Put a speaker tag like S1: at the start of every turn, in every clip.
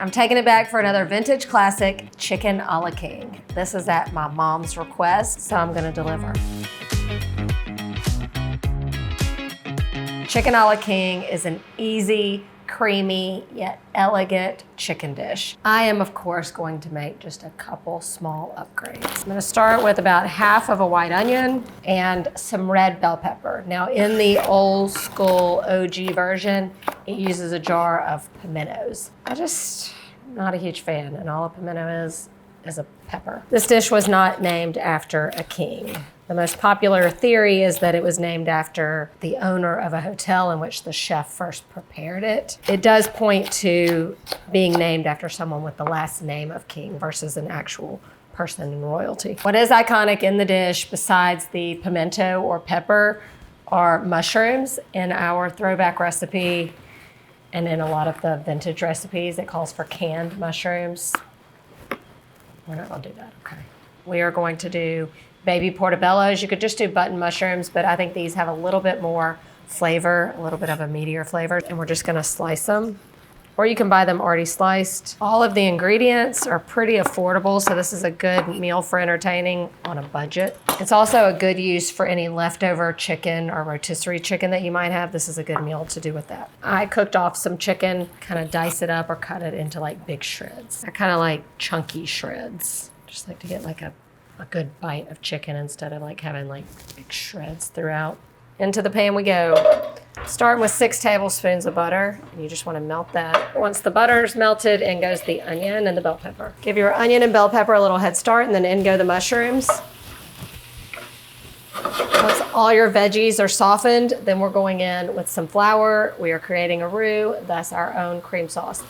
S1: I'm taking it back for another vintage classic, chicken a la king. This is at my mom's request, so I'm gonna deliver. Chicken a la king is an easy, creamy, yet elegant chicken dish. I am, of course, going to make just a couple small upgrades. I'm gonna start with about half of a white onion and some red bell pepper. Now, in the old school OG version, it uses a jar of pimentos. I'm not a huge fan, and all a pimento is a pepper. This dish was not named after a king. The most popular theory is that it was named after the owner of a hotel in which the chef first prepared it. It does point to being named after someone with the last name of king versus an actual person in royalty. What is iconic in the dish, besides the pimento or pepper, are mushrooms. In our throwback recipe and in a lot of the vintage recipes, it calls for canned mushrooms. We're not gonna do that, okay. We are going to do baby portobellos. You could just do button mushrooms, but I think these have a little bit more flavor, a little bit of a meatier flavor, and we're just gonna slice them. Or you can buy them already sliced. All of the ingredients are pretty affordable, so this is a good meal for entertaining on a budget. It's also a good use for any leftover chicken or rotisserie chicken that you might have. This is a good meal to do with that. I cooked off some chicken, kind of dice it up or cut it into like big shreds. I kind of like chunky shreds. Just like to get like a good bite of chicken instead of like having like big shreds throughout. Into the pan we go. Starting with 6 tablespoons of butter, and you just want to melt that. Once the butter's melted, in goes the onion and the bell pepper. Give your onion and bell pepper a little head start, and then in go the mushrooms. Once all your veggies are softened, then we're going in with some flour. We are creating a roux, thus our own cream sauce.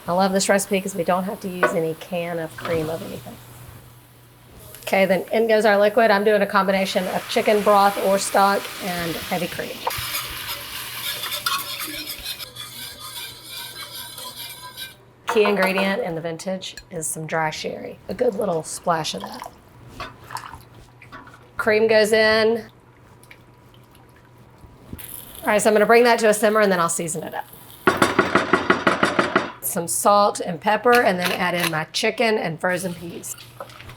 S1: I love this recipe because we don't have to use any can of cream of anything. Okay, then in goes our liquid. I'm doing a combination of chicken broth or stock and heavy cream. Key ingredient in the vintage is some dry sherry. A good little splash of that. Cream goes in. All right, so I'm gonna bring that to a simmer and then I'll season it up. Some salt and pepper, and then add in my chicken and frozen peas.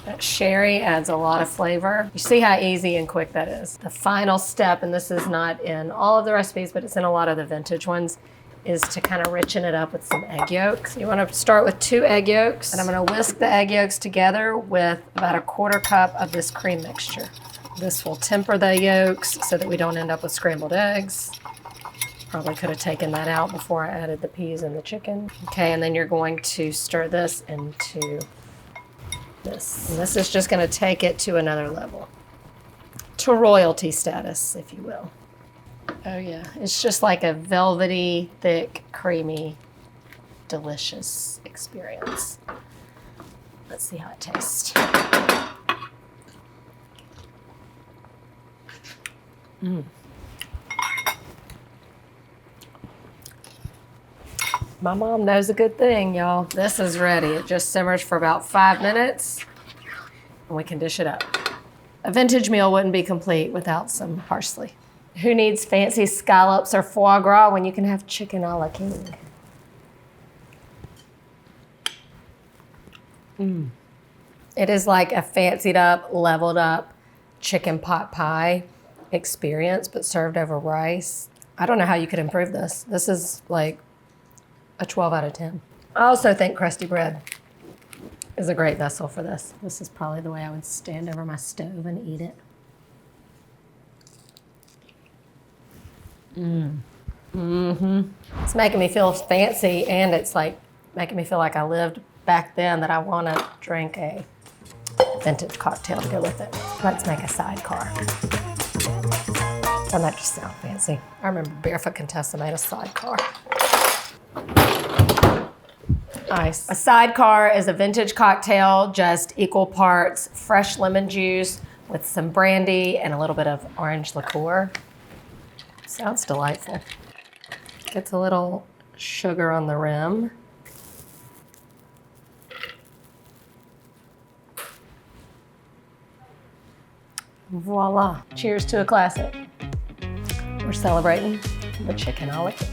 S1: That sherry adds a lot of flavor. You see how easy and quick that is. The final step, and this is not in all of the recipes, but it's in a lot of the vintage ones, is to kind of richen it up with some egg yolks. You want to start with 2 egg yolks, and I'm going to whisk the egg yolks together with about a 1/4 cup of this cream mixture. This will temper the yolks so that we don't end up with scrambled eggs. Probably could have taken that out before I added the peas and the chicken. Okay, and then you're going to stir this into this. And this is just going to take it to another level, to royalty status, if you will. Oh yeah, it's just like a velvety, thick, creamy, delicious experience. Let's see how it tastes. My mom knows a good thing, y'all. This is ready. It just simmers for about 5 minutes, and we can dish it up. A vintage meal wouldn't be complete without some parsley. Who needs fancy scallops or foie gras when you can have chicken a la king? It is like a fancied up, leveled up chicken pot pie experience, but served over rice. I don't know how you could improve this. This is like a 12 out of 10. I also think crusty bread is a great vessel for this. This is probably the way I would stand over my stove and eat it. It's making me feel fancy, and it's like making me feel like I lived back then, that I want to drink a vintage cocktail to go with it. Let's make a sidecar. Doesn't that just sound fancy? I remember Barefoot Contessa made a sidecar. Nice. A sidecar is a vintage cocktail, just equal parts fresh lemon juice with some brandy and a little bit of orange liqueur. Sounds delightful. Gets a little sugar on the rim. Voila. Cheers to a classic. We're celebrating the chicken a la king.